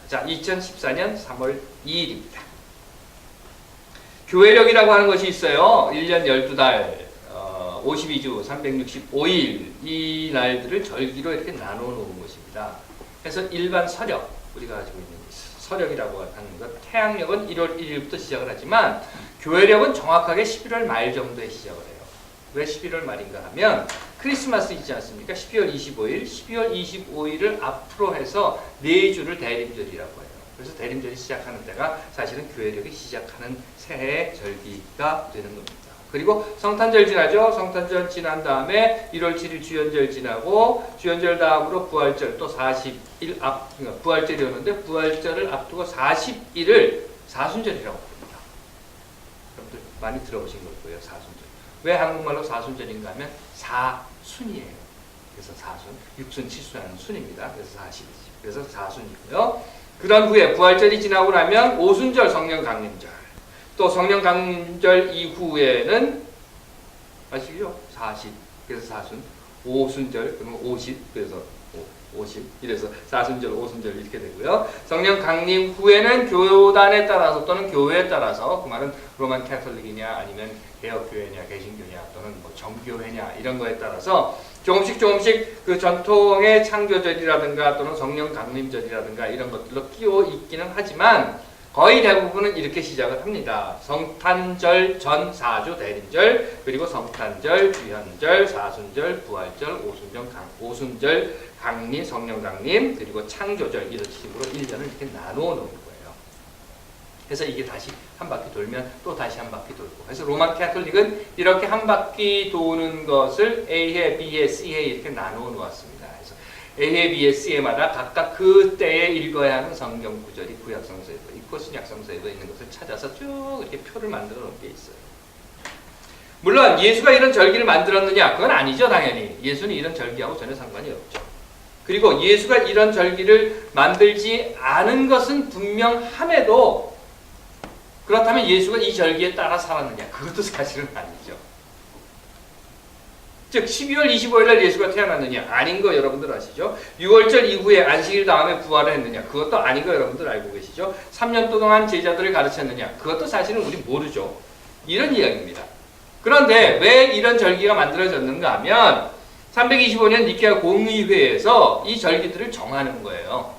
자, 2014년 3월 2일입니다. 교회력이라고 하는 것이 있어요. 1년 12달, 52주, 365일 이 날들을 절기로 이렇게 나눠 놓은 것입니다. 그래서 일반 서력, 우리가 가지고 있는 서력이라고 하는 것, 태양력은 1월 1일부터 시작을 하지만 교회력은 정확하게 11월 말 정도에 시작을 해요. 왜 11월 말인가 하면 크리스마스 있지 않습니까? 12월 25일, 12월 25일을 앞으로 해서 4주를 대림절이라고 해요. 그래서 대림절이 시작하는 때가 사실은 교회력이 시작하는 새해 절기가 되는 겁니다. 그리고 성탄절 지나죠. 성탄절 지난 다음에 1월 7일 주연절 지나고 주연절 다음으로 부활절 또 40일 그러니까 부활절이었는데 부활절을 앞두고 40일을 사순절이라고 합니다. 여러분들 많이 들어보신 걸 거예요. 사순절. 왜 한국말로 사순절인가 하면 사순이에요. 그래서 사순, 육순, 칠순하는 순입니다. 그래서 40이지. 그래서 사순이고요. 그런 후에 부활절이 지나고 나면 오순절 성령 강림절. 또 성령 강림절 이후에는 아시죠? 40. 그래서 사순. 오순절 그러면 50. 그래서 50. 이래서 사순절, 오순절 이렇게 되고요. 성령 강림 후에는 교단에 따라서 또는 교회에 따라서 그 말은 로만 캐톨릭이냐 아니면 개혁교회냐 개신교냐 또는 뭐 정교회냐 이런 거에 따라서 조금씩 그 전통의 창조절이라든가 또는 성령 강림절이라든가 이런 것들로 끼워 있기는 하지만 거의 대부분은 이렇게 시작을 합니다. 성탄절 전 4주 대림절, 그리고 성탄절, 주현절, 사순절, 부활절, 오순절, 강림, 성령 강림, 그리고 창조절 이런 식으로 1년을 이렇게 나누어 놓은 거예요. 그래서 이게 다시 한 바퀴 돌면 또 다시 한 바퀴 돌고. 그래서 로만 캐톨릭은 이렇게 한 바퀴 도는 것을 A해, B해, C해 이렇게 나누어 놓았습니다. 그래서 A해, B해, C해마다 각각 그때에 읽어야 하는 성경 구절이 구약성서에도 있고 신약성서에도 있는 것을 찾아서 쭉 이렇게 표를 만들어 놓은 게 있어요. 물론 예수가 이런 절기를 만들었느냐? 그건 아니죠, 당연히. 예수는 이런 절기하고 전혀 상관이 없죠. 그리고 예수가 이런 절기를 만들지 않은 것은 분명함에도 그렇다면 예수가 이 절기에 따라 살았느냐? 그것도 사실은 아니죠. 즉 12월 25일 날 예수가 태어났느냐? 아닌 거 여러분들 아시죠? 6월절 이후에 안식일 다음에 부활을 했느냐? 그것도 아닌 거 여러분들 알고 계시죠? 3년 동안 제자들을 가르쳤느냐? 그것도 사실은 우리 모르죠. 이런 이야기입니다. 그런데 왜 이런 절기가 만들어졌는가 하면 325년 니케아 공의회에서 이 절기들을 정하는 거예요.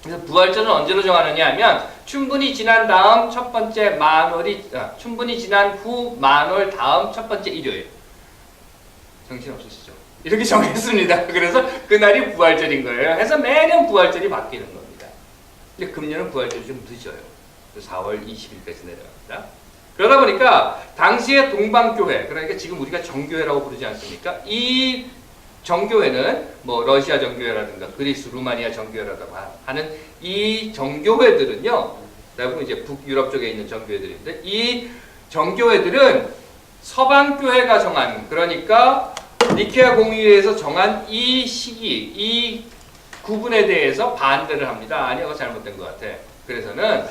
그래서 부활절은 언제로 정하느냐 하면 충분히 지난 다음 첫 번째 충분히 지난 후 만월 다음 첫 번째 일요일. 정신 없으시죠? 이렇게 정했습니다. 그래서 그날이 부활절인 거예요. 해서 매년 부활절이 바뀌는 겁니다. 근데 금년은 부활절이 좀 늦어요. 4월 20일까지 내려갑니다. 그러다 보니까 당시의 동방교회, 그러니까 지금 우리가 정교회라고 부르지 않습니까? 이 정교회는 뭐 러시아 정교회라든가 그리스, 루마니아 정교회라든가 하는 이 정교회들은요, 대부분 이제 북유럽 쪽에 있는 정교회들인데 이 정교회들은 서방교회가 정한, 그러니까 니케아 공의회에서 정한 이 시기, 이 구분에 대해서 반대를 합니다. 아니, 이거 잘못된 것 같아. 그래서는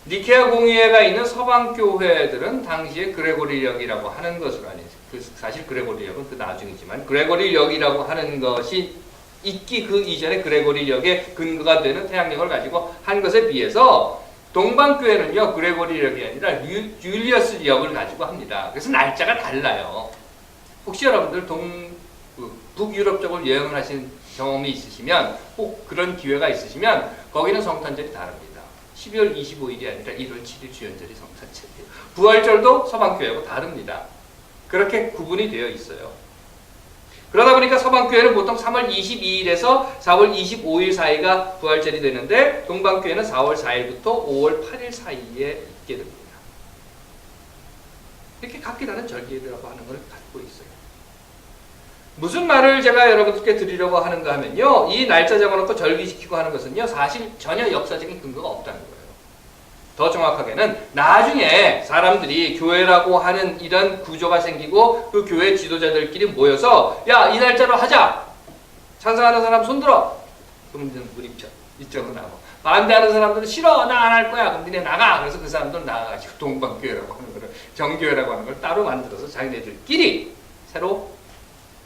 니케아 공의회가 있는 서방교회들은 당시에 그레고리력이라고 하는 것으로 아니죠. 사실 그레고리력은 그 나중이지만 그레고리력이라고 하는 것이 있기 그 이전에 그레고리력의 근거가 되는 태양력을 가지고 한 것에 비해서 동방교회는요 그레고리력이 아니라 율리어스력을 가지고 합니다. 그래서 날짜가 달라요. 혹시 여러분들 북유럽 쪽을 여행을 하신 경험이 있으시면 꼭 그런 기회가 있으시면 거기는 성탄절이 다릅니다. 12월 25일이 아니라 1월 7일 주연절이 성탄절이에요. 부활절도 서방교회하고 다릅니다. 그렇게 구분이 되어 있어요. 그러다 보니까 서방교회는 보통 3월 22일에서 4월 25일 사이가 부활절이 되는데 동방교회는 4월 4일부터 5월 8일 사이에 있게 됩니다. 이렇게 각기 다른 절기라고 하는 걸 갖고 있어요. 무슨 말을 제가 여러분들께 드리려고 하는가 하면요, 이 날짜 적어놓고 절기시키고 하는 것은요 사실 전혀 역사적인 근거가 없다는 거예요. 더 정확하게는 나중에 사람들이 교회라고 하는 이런 구조가 생기고 그 교회 지도자들끼리 모여서 야, 이 날짜로 하자! 찬성하는 사람 손들어! 그러면 우리 이쪽으로 나가고 반대하는 사람들은 싫어! 나 안 할 거야! 그럼 니네 나가! 그래서 그 사람들은 나가가지고 동방교회라고 하는 걸, 정교회라고 하는 걸 따로 만들어서 자기네들끼리 새로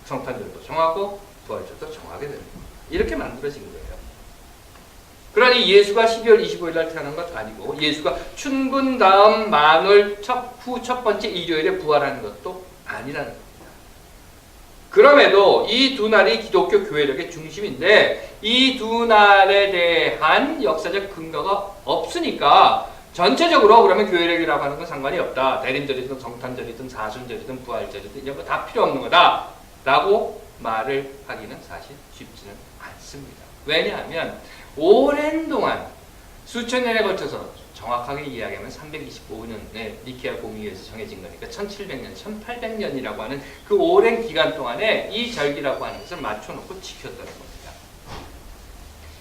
성탄절도 정하고 부활절도 정하게 되는 거예요. 이렇게 만들어진 거예요. 그러니 예수가 12월 25일 날 태어난 것 아니고 예수가 춘분 다음 만월 후 첫 번째 일요일에 부활하는 것도 아니라는 겁니다. 그럼에도 이 두 날이 기독교 교회력의 중심인데 이 두 날에 대한 역사적 근거가 없으니까 전체적으로 그러면 교회력이라고 하는 건 상관이 없다. 대림절이든 성탄절이든 사순절이든 부활절이든 이런 거 다 필요 없는 거다. 라고 말을 하기는 사실 쉽지는 않습니다. 왜냐하면 오랜 동안 수천 년에 걸쳐서 정확하게 이야기하면 325년에 니케아 공의회에서 정해진 거니까 1700년, 1800년이라고 하는 그 오랜 기간 동안에 이 절기라고 하는 것을 맞춰놓고 지켰다는 겁니다.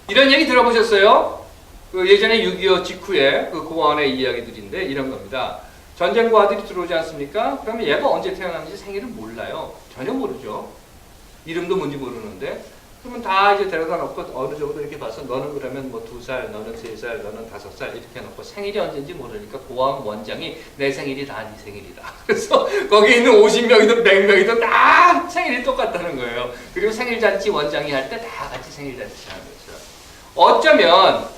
이런 얘기 들어보셨어요? 그 예전에 6.25 직후에 그 고원의 이야기들인데 이런 겁니다. 전쟁 고아들이 들어오지 않습니까? 그러면 얘가 언제 태어났는지 생일을 몰라요. 전혀 모르죠. 이름도 뭔지 모르는데 그러면 다 이제 데려다 놓고 어느 정도 이렇게 봐서 너는 그러면 뭐 2살, 너는 3살, 너는 5살 이렇게 해놓고 생일이 언제인지 모르니까 고아원 원장이 내 생일이 다 네 생일이다. 그래서 거기 있는 50명이든 100명이든 다 생일이 똑같다는 거예요. 그리고 생일잔치 원장이 할 때 다 같이 생일잔치 하는 거죠. 어쩌면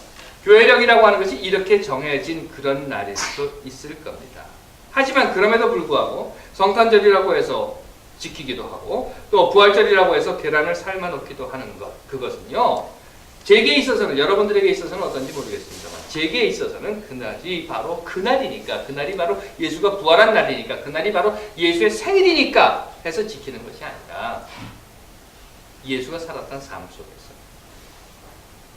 교회력이라고 하는 것이 이렇게 정해진 그런 날일 수도 있을 겁니다. 하지만 그럼에도 불구하고 성탄절이라고 해서 지키기도 하고 또 부활절이라고 해서 계란을 삶아 놓기도 하는 것, 그것은요 제게 있어서는, 여러분들에게 있어서는 어떤지 모르겠습니다만 제게 있어서는 그날이 바로 그날이니까, 그날이 바로 예수가 부활한 날이니까, 그날이 바로 예수의 생일이니까 해서 지키는 것이 아니라 예수가 살았던 삶 속에서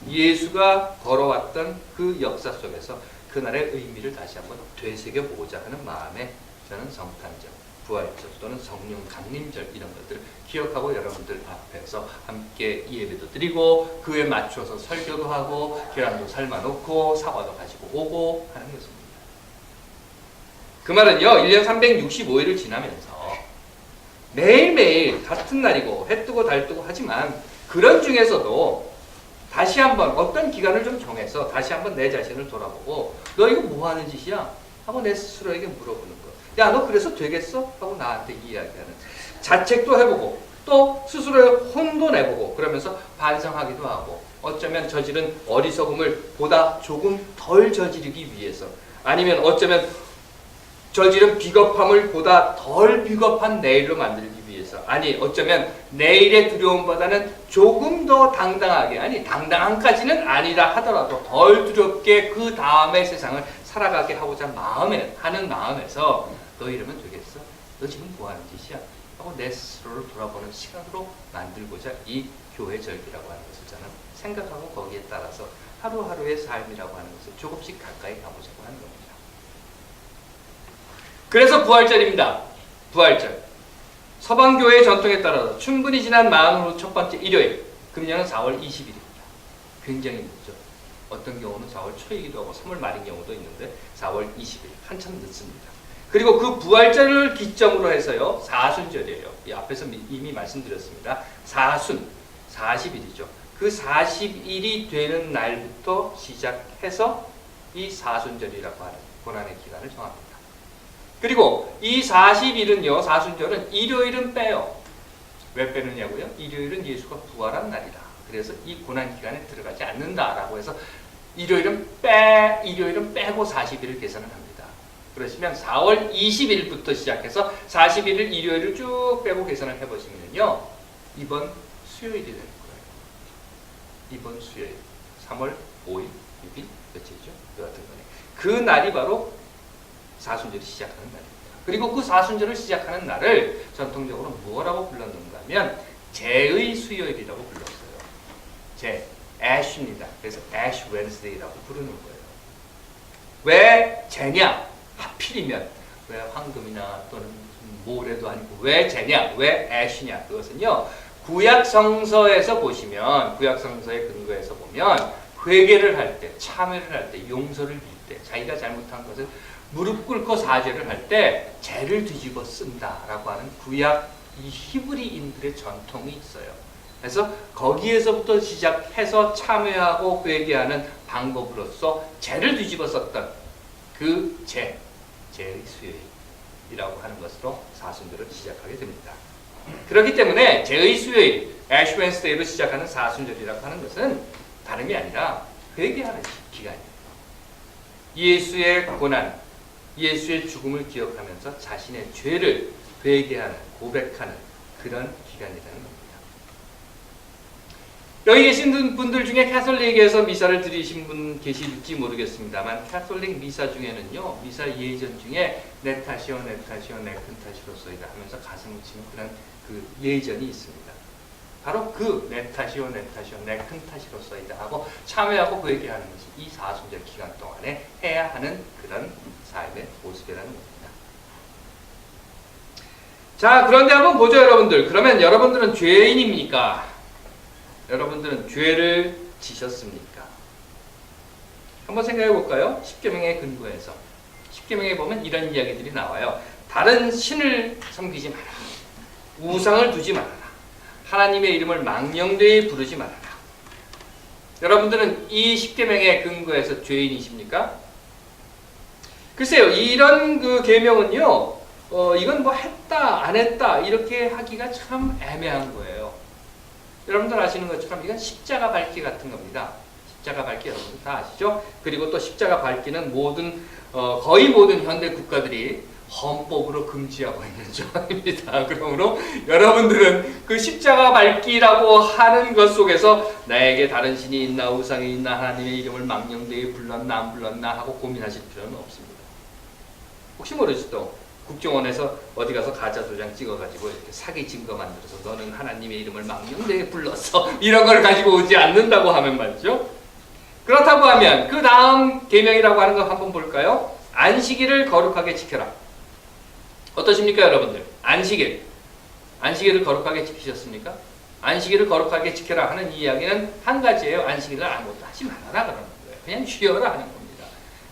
예수가 걸어왔던 그 역사 속에서 그날의 의미를 다시 한번 되새겨보고자 하는 마음에 저는 성탄절, 부활절 또는 성령 강림절 이런 것들을 기억하고 여러분들 앞에서 함께 예배도 드리고 그에 맞춰서 설교도 하고 계란도 삶아놓고 사과도 가지고 오고 하는 것입니다. 그 말은요 1년 365일을 지나면서 매일매일 같은 날이고 해 뜨고 달 뜨고 하지만 그런 중에서도 다시 한번 어떤 기간을 좀 정해서 다시 한번 내 자신을 돌아보고 너 이거 뭐 하는 짓이야? 하고 내 스스로에게 물어보는 거. 야, 너 그래서 되겠어? 하고 나한테 이야기하는. 자책도 해보고 또 스스로의 혼도 내보고 그러면서 반성하기도 하고 어쩌면 저지른 어리석음을 보다 조금 덜 저지르기 위해서 아니면 어쩌면 저지른 비겁함을 보다 덜 비겁한 내일로 만들기 위해서 아니 어쩌면 내일의 두려움보다는 조금 더 당당하게 아니 당당함까지는 아니라 하더라도 덜 두렵게 그 다음의 세상을 살아가게 하고자 하는 마음에서 너 이러면 되겠어? 너 지금 뭐 하는 짓이야? 하고 내 스스로를 돌아보는 시간으로 만들고자 이 교회 절기라고 하는 것을 저는 생각하고 거기에 따라서 하루하루의 삶이라고 하는 것을 조금씩 가까이 가보자고 하는 겁니다. 그래서 부활절입니다. 부활절. 서방교회의 전통에 따라서 충분히 지난 마흔 후 첫 번째 일요일, 금년은 4월 20일입니다. 굉장히 늦죠. 어떤 경우는 4월 초이기도 하고 3월 말인 경우도 있는데 4월 20일, 한참 늦습니다. 그리고 그 부활절을 기점으로 해서요, 사순절이에요. 이 앞에서 이미 말씀드렸습니다. 사순, 40일이죠. 그 40일이 되는 날부터 시작해서 이 사순절이라고 하는 고난의 기간을 정합니다. 그리고 이 40일은요, 사순절은 일요일은 빼요. 왜 빼느냐고요? 일요일은 예수가 부활한 날이다. 그래서 이 고난 기간에 들어가지 않는다라고 해서 일요일은 빼고 40일을 계산을 합니다. 그러시면 4월 20일부터 시작해서 41일 일요일을 쭉 빼고 계산을 해보시면요, 이번 수요일이 될 거예요. 이번 수요일, 3월 5일, 6일, 며칠이죠? 여하튼 간에 그 날이 바로 사순절이 시작하는 날입니다. 그리고 그 사순절을 시작하는 날을 전통적으로 뭐라고 불렀는가 하면 제의 수요일이라고 불렀어요. 애쉬입니다. 그래서 애쉬 웬스데이라고 부르는 거예요. 왜 제냐? 하필이면 왜 황금이나 또는 모래도 아니고 왜 제냐? 왜 애쉬냐? 그것은요, 구약 성서에서 보시면, 구약 성서의 근거에서 보면 회개를 할 때, 참회를 할 때, 용서를 빌 때, 자기가 잘못한 것을 무릎 꿇고 사죄를 할 때 죄를 뒤집어 쓴다라고 하는 구약 이 히브리인들의 전통이 있어요. 그래서 거기에서부터 시작해서 참회하고 회개하는 방법으로서 죄를 뒤집어 썼던 그 제의 수요일이라고 하는 것으로 사순절을 시작하게 됩니다. 그렇기 때문에 제의 수요일, 애쉬 웬스데이로 시작하는 사순절이라고 하는 것은 다름이 아니라 회개하는 기간이에요. 예수의 고난, 예수의 죽음을 기억하면서 자신의 죄를 회개하는, 고백하는 그런 기간이라는 겁니다. 여기 계신 분들 중에 캐톨릭에서 미사를 드리신 분 계실지 모르겠습니다만 캐톨릭 미사 중에는요, 미사 예전 중에 내 탓이요 내 탓이요 내 큰 탓이로소이다 하면서 가슴을 치는 그런 그 예전이 있습니다. 바로 그 내 탓이요 내 탓이요 내 큰 탓이로소이다 하고 참회하고 회개하는 것이 이 사순절 기간 동안에 해야 하는 그런 삶의 모습이라는 겁니다. 자, 그런데 한번 보죠, 여러분들. 그러면 여러분들은 죄인입니까? 여러분들은 죄를 지셨습니까? 한번 생각해 볼까요? 십계명의 근거에서. 십계명에 보면 이런 이야기들이 나와요. 다른 신을 섬기지 마라. 우상을 두지 말아라. 하나님의 이름을 망령되이 부르지 말아라. 여러분들은 이 십계명의 근거에서 죄인이십니까? 글쎄요, 이런 그 계명은요, 이건 뭐 했다, 안 했다, 이렇게 하기가 참 애매한 거예요. 여러분들 아시는 것처럼 이건 십자가 밟기 같은 겁니다. 십자가 밟기 여러분들 다 아시죠? 그리고 또 십자가 밟기는 거의 모든 현대 국가들이 헌법으로 금지하고 있는 조항입니다. 그러므로 여러분들은 그 십자가 밟기라고 하는 것 속에서 나에게 다른 신이 있나 우상이 있나 하나님의 이름을 망령되이 불렀나 안 불렀나 하고 고민하실 필요는 없습니다. 혹시 모르시죠? 국정원에서 어디 가서 가짜 도장 찍어가지고 이렇게 사기 증거 만들어서 너는 하나님의 이름을 망령되이 불렀어 이런 걸 가지고 오지 않는다고 하면 말이죠. 그렇다고 하면 그 다음 계명이라고 하는 거 한번 볼까요? 안식일을 거룩하게 지켜라. 어떠십니까, 여러분들? 안식일을 거룩하게 지키셨습니까? 안식일을 거룩하게 지켜라 하는 이야기는 한 가지예요. 안식일을 아무것도 하지 말아라 그러는 거예요. 그냥 쉬어라 하는 겁니다.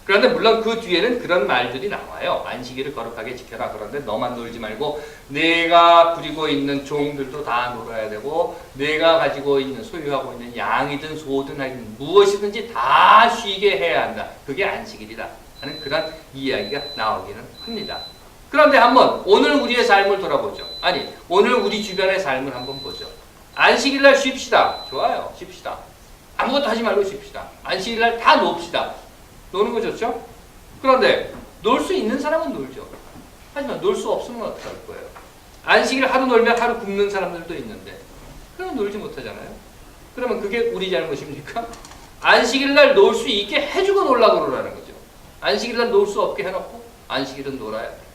그런데 물론 그 뒤에는 그런 말들이 나와요. 안식일을 거룩하게 지켜라. 그런데 너만 놀지 말고 내가 부리고 있는 종들도 다 놀아야 되고 내가 가지고 있는 소유하고 있는 양이든 소든 하여튼 무엇이든지 다 쉬게 해야 한다. 그게 안식일이다 하는 그런 이야기가 나오기는 합니다. 그런데 한번 오늘 우리의 삶을 돌아보죠. 아니, 오늘 우리 주변의 삶을 한번 보죠. 안식일날 쉽시다. 좋아요. 쉽시다. 아무것도 하지 말고 쉽시다. 안식일날 다 놉시다. 노는 거 좋죠? 그런데 놀 수 있는 사람은 놀죠. 하지만 놀 수 없으면 어떡할 거예요? 안식일 하루 놀면 하루 굶는 사람들도 있는데 그러면 놀지 못하잖아요. 그러면 그게 우리 잘못입니까? 안식일날 놀 수 있게 해주고 놀라고 그러라는 거죠. 안식일날 놀 수 없게 해놓고 안식일은 놀아야 돼.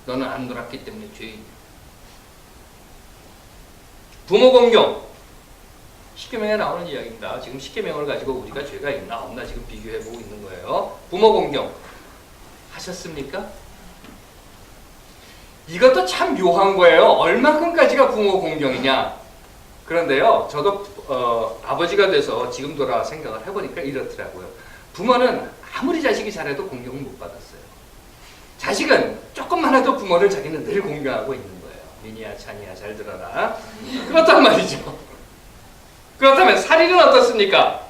너는 안 놀았기 때문에 죄인이야. 부모 공경. 십계명에 나오는 이야기입니다. 지금 십계명을 가지고 우리가 죄가 있나 없나 지금 비교해보고 있는 거예요. 부모 공경 하셨습니까? 이것도 참 묘한 거예요. 얼마큼까지가 부모 공경이냐. 그런데요, 저도 아버지가 돼서 지금 돌아 생각을 해보니까 이렇더라고요. 부모는 아무리 자식이 잘해도 공경을 못 받았어요. 자식은 조금만 해도 부모를 자기는 늘 공경하고 있는 거예요. 미니야, 찬이야, 잘 들어라. 그렇단 말이죠. 그렇다면 살인은 어떻습니까?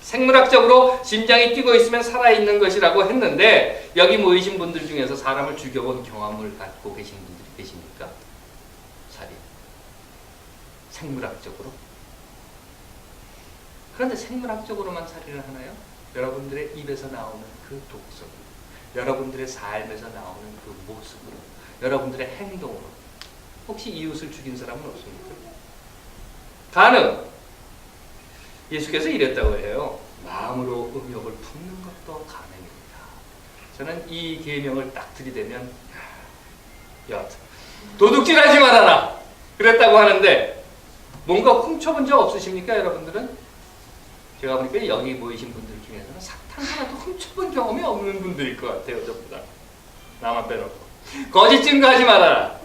생물학적으로 심장이 뛰고 있으면 살아있는 것이라고 했는데 여기 모이신 분들 중에서 사람을 죽여본 경험을 갖고 계신 분들이 계십니까? 살인. 생물학적으로. 그런데 생물학적으로만 살인을 하나요? 여러분들의 입에서 나오는 그 독성, 여러분들의 삶에서 나오는 그 모습으로, 여러분들의 행동으로 혹시 이웃을 죽인 사람은 없습니까? 가능. 예수께서 이랬다고 해요. 마음으로 음욕을 품는 것도 가능입니다. 저는 이 계명을 딱 들이대면 여하튼 도둑질하지 말아라 그랬다고 하는데 뭔가 훔쳐본 적 없으십니까, 여러분들은? 제가 보니까 여기 모이신 분들 중에서는 사탕 하나도 훔쳐본 경험이 없는 분들일 것 같아요. 전부 다. 나만 빼놓고. 거짓 증거하지 말아라.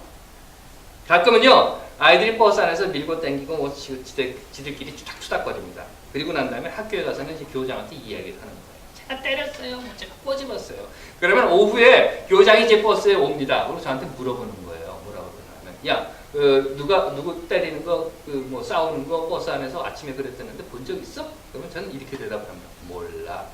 가끔은요, 아이들이 버스 안에서 밀고 당기고 지들끼리 추닥추닥거립니다. 그리고 난 다음에 학교에 가서는 이제 교장한테 이야기를 하는 거예요. 제가 때렸어요. 제가 꼬집었어요. 그러면 오후에 교장이 제 버스에 옵니다. 그리고 저한테 물어보는 거예요. 뭐라고 그러냐면, 야, 누구 때리는 거, 뭐 싸우는 거 버스 안에서 아침에 그랬다는데 본 적 있어? 그러면 저는 이렇게 대답을 합니다. 몰라.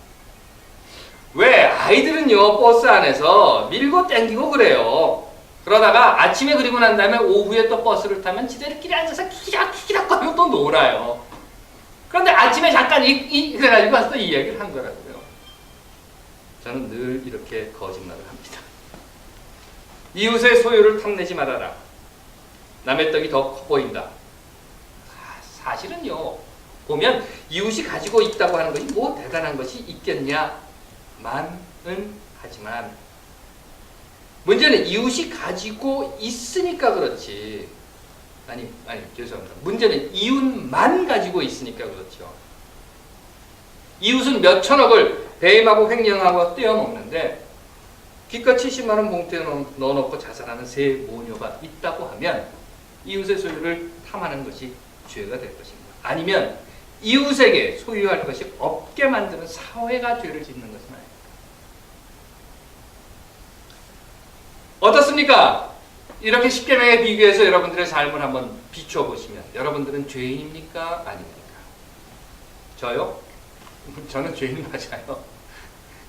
왜? 아이들은요, 버스 안에서 밀고 당기고 그래요. 그러다가 아침에 그리고 난 다음에 오후에 또 버스를 타면 지들끼리 앉아서 키작키작 거리고 또 놀아요. 그런데 아침에 잠깐 그래가지고 와서 이 이야기를 한 거라고요. 저는 늘 이렇게 거짓말을 합니다. 이웃의 소유를 탐내지 말아라. 남의 떡이 더 커 보인다. 사실은요, 보면 이웃이 가지고 있다고 하는 것이 뭐 대단한 것이 있겠냐만은 하지만 문제는 이웃이 가지고 있으니까 그렇지. 아니 죄송합니다. 문제는 이웃만 가지고 있으니까 그렇죠. 이웃은 몇 천억을 배임하고 횡령하고 떼어먹는데 기껏 70만 원 봉투에 넣어놓고 자살하는 세 모녀가 있다고 하면 이웃의 소유를 탐하는 것이 죄가 될 것입니다. 아니면 이웃에게 소유할 것이 없게 만드는 사회가 죄를 짓는 것은 아닙니다. 어떻습니까? 이렇게 십계명에 비교해서 여러분들의 삶을 한번 비추어 보시면 여러분들은 죄인입니까? 아닙니까? 저요? 저는 죄인 맞아요.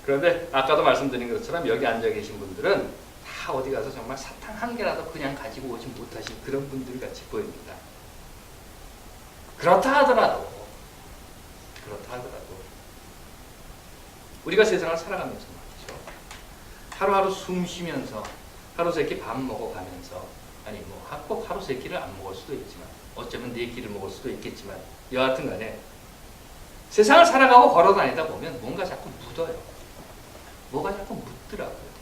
그런데 아까도 말씀드린 것처럼 여기 앉아 계신 분들은 다 어디 가서 정말 사탕 한 개라도 그냥 가지고 오지 못하신 그런 분들 같이 보입니다. 그렇다 하더라도 우리가 세상을 살아가면서 말이죠. 하루하루 숨 쉬면서 하루 세 끼 밥 먹어가면서 아니 뭐 꼭 하루 세 끼를 안 먹을 수도 있지만 어쩌면 네 끼를 먹을 수도 있겠지만 여하튼 간에 세상을 살아가고 걸어다니다 보면 뭔가 자꾸 묻어요. 뭐가 자꾸 묻더라고요.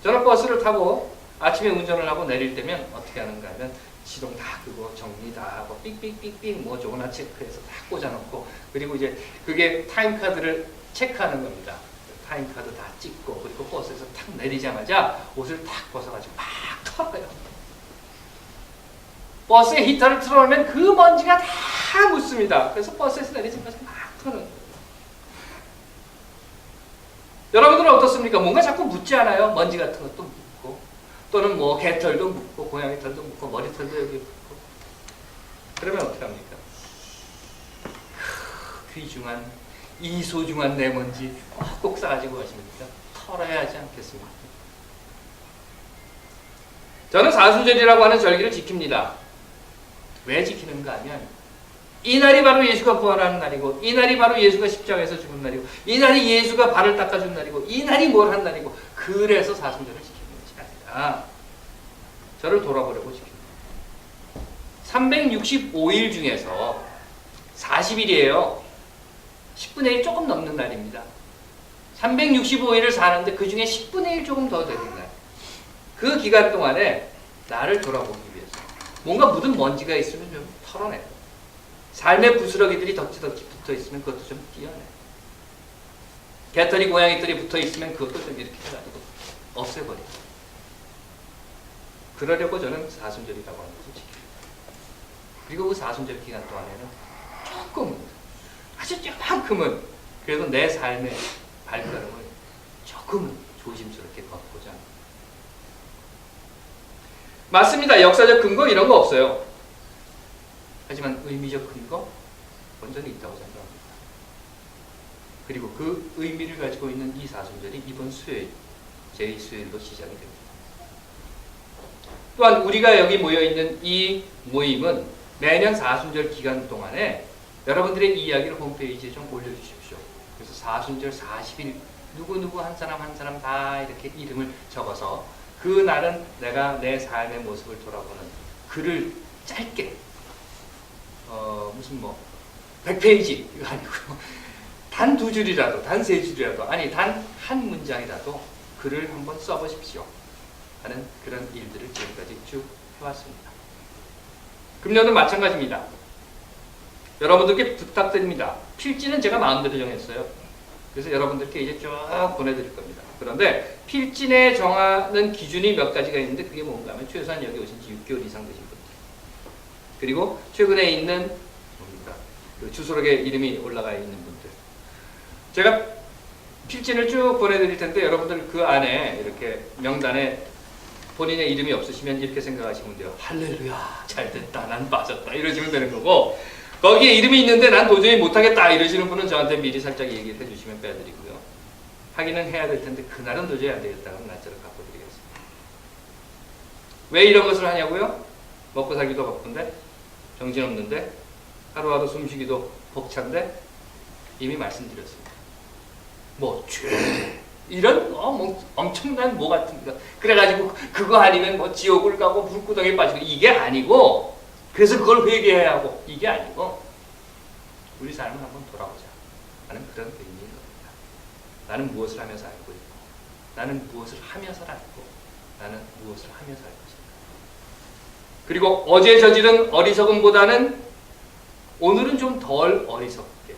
저는 버스를 타고 아침에 운전을 하고 내릴 때면 어떻게 하는가 하면 시동 다 끄고 정리 다 하고 삑삑삑삑 뭐 좋으나 체크해서 다 꽂아놓고 그리고 이제 그게 타임카드를 체크하는 겁니다. 타임카드 다 찍고 그리고 버스에서 탁 내리자마자 옷을 탁 벗어가지고 막 털어요. 버스에 히터를 틀어놓으면 그 먼지가 다 묻습니다. 그래서 버스에서 내리자마자 막 터는 거예요. 여러분들은 어떻습니까? 뭔가 자꾸 묻지 않아요? 먼지 같은 것도 묻고 또는 뭐 개털도 묻고 고양이 털도 묻고 머리털도 여기 묻고 그러면 어떻게 합니까? 귀중한 이 소중한 내 먼지 꼭 싸가지고 가십니까? 털어야 하지 않겠습니까? 저는 사순절이라고 하는 절기를 지킵니다. 왜 지키는가 하면 이날이 바로 예수가 부활하는 날이고 이날이 바로 예수가 십자가에서 죽은 날이고 이날이 예수가 발을 닦아준 날이고 이날이 뭘 한 날이고 그래서 사순절을 지키는 것이 아니라 저를 돌아보려고 지킵니다. 365일 중에서 40일이에요. 10분의 1 조금 넘는 날입니다. 365일을 사는데 그 중에 10분의 1 조금 더 되는 날. 그 기간 동안에 나를 돌아보기 위해서 뭔가 묻은 먼지가 있으면 좀 털어내요. 삶의 부스러기들이 덕지덕지 붙어 있으면 그것도 좀 띄어내요. 개털이 고양이들이 붙어 있으면 그것도 좀 이렇게 해가지고 없애버려요. 그러려고 저는 사순절이라고 하는 것을 지킵니다. 그리고 그 사순절 기간 동안에는 조금 아주 조금은 그래도 내 삶의 발걸음을 조금은 조심스럽게 걷고자 합니다. 맞습니다. 역사적 근거 이런 거 없어요. 하지만 의미적 근거 완전히 있다고 생각합니다. 그리고 그 의미를 가지고 있는 이 사순절이 이번 수요일 제2수요일로 시작이 됩니다. 또한 우리가 여기 모여있는 이 모임은 매년 사순절 기간 동안에 여러분들의 이야기를 홈페이지에 좀 올려주십시오. 그래서 사순절 40일 누구누구 한 사람 한 사람 다 이렇게 이름을 적어서 그날은 내가 내 삶의 모습을 돌아보는 글을 짧게 무슨 뭐 100페이지 이거 아니고요. 단 2줄이라도 단 3줄이라도 아니 단 한 문장이라도 글을 한번 써보십시오 하는 그런 일들을 지금까지 쭉 해왔습니다. 금년은 마찬가지입니다. 여러분들께 부탁드립니다. 필지는 제가 마음대로 정했어요. 그래서 여러분들께 이제 쭉 보내드릴 겁니다. 그런데 필진에 정하는 기준이 몇 가지가 있는데 그게 뭔가 하면 최소한 여기 오신 지 6개월 이상 되신 분들 그리고 최근에 있는 뭡니까? 그 주소록에 이름이 올라가 있는 분들 제가 필진을 쭉 보내드릴 텐데 여러분들 그 안에 이렇게 명단에 본인의 이름이 없으시면 이렇게 생각하시면 돼요. 할렐루야 잘됐다 난 빠졌다 이러시면 되는 거고 거기에 이름이 있는데 난 도저히 못하겠다 이러시는 분은 저한테 미리 살짝 얘기를 해주시면 빼드리고요. 하기는 해야 될 텐데 그날은 도저히 안 되겠다 그러면 날짜를 바꿔드리겠습니다. 왜 이런 것을 하냐고요? 먹고 살기도 바쁜데 정신없는데 하루하루 숨쉬기도 벅찬데 이미 말씀드렸습니다. 뭐 죄 이런 뭐 엄청난 뭐 같은 거 그래가지고 그거 아니면 뭐 지옥을 가고 불구덩이에 빠지고 이게 아니고 그래서 그걸 회개해야 하고 이게 아니고 우리 삶을 한번 돌아보자 하는 그런 의미인 겁니다. 나는 무엇을 하며 살고 있고 나는 무엇을 하며 살았고 나는 무엇을 하며 살 것인가. 그리고 어제 저지른 어리석음보다는 오늘은 좀 덜 어리석게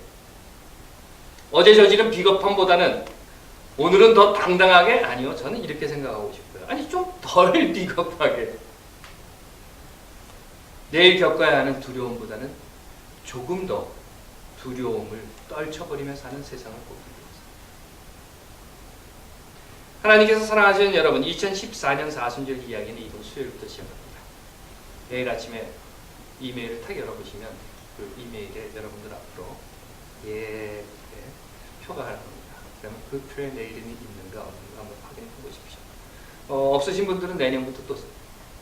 어제 저지른 비겁함보다는 오늘은 더 당당하게 아니요 저는 이렇게 생각하고 싶어요. 아니 좀 덜 비겁하게 내일 겪어야 하는 두려움보다는 조금 더 두려움을 떨쳐버리며 사는 세상을 보기 위해서 하나님께서 사랑하시는 여러분 2014년 사순절 이야기는 이번 수요일부터 시작합니다. 내일 아침에 이메일을 탁 열어보시면 그 이메일에 여러분들 앞으로 예쁘게 표가 할 겁니다. 그러면 그 표에 내일이 있는가 없는가 한번 확인해 보십시오. 없으신 분들은 내년부터 또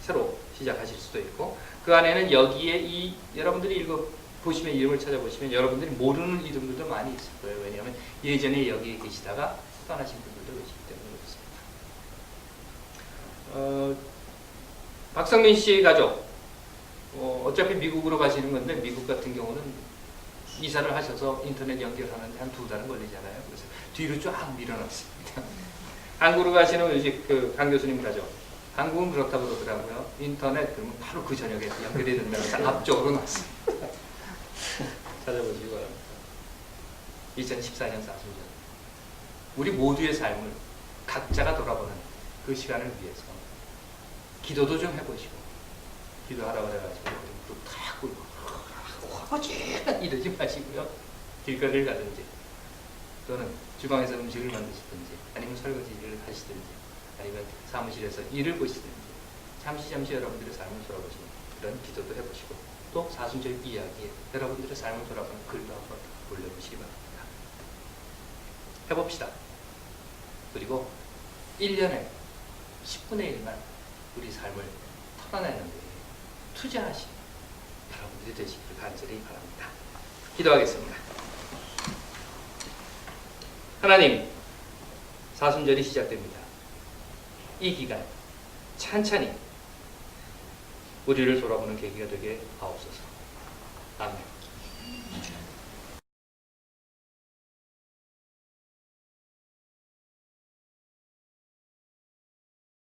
새로 시작하실 수도 있고 그 안에는 여기에 여러분들이 읽어보시면 이름을 찾아보시면 여러분들이 모르는 이름들도 많이 있을 거예요. 왜냐하면 예전에 여기에 계시다가 떠나신 분들도 계시기 때문에 그렇습니다. 박성민 씨 가족 어차피 미국으로 가시는 건데 미국 같은 경우는 이사를 하셔서 인터넷 연결하는데 한 2달은 걸리잖아요. 그래서 뒤로 쫙 밀어놨습니다. 한국으로 가시는 우리 그 강 교수님 가족. 한국은 그렇다고 그러더라고요. 인터넷 그러면 바로 그 저녁에 연결이 된다고 앞쪽으로 놨습니다. 찾아보시기 바랍니다. 2014년 사순절. 우리 모두의 삶을 각자가 돌아보는 그 시간을 위해서 기도도 좀 해보시고 기도하라고 그래가지고 무릎 탁 꿇고 이러지 마시고요. 길거리를 가든지 또는 주방에서 음식을 만드시든지 아니면 설거지를 하시든지 아니면 사무실에서 일을 보시든지 잠시 여러분들의 삶을 돌아보시는 그런 기도도 해보시고 또 사순절 이야기에 여러분들의 삶을 돌아보는 글도 한번 올려보시기 바랍니다. 해봅시다. 그리고 1년에 10분의 1만 우리 삶을 털어내는 데 투자하신 여러분들이 되시기를 간절히 바랍니다. 기도하겠습니다. 하나님, 사순절이 시작됩니다. 이 기간 찬찬히 우리를 돌아보는 계기가 되게 하옵소서. 아멘.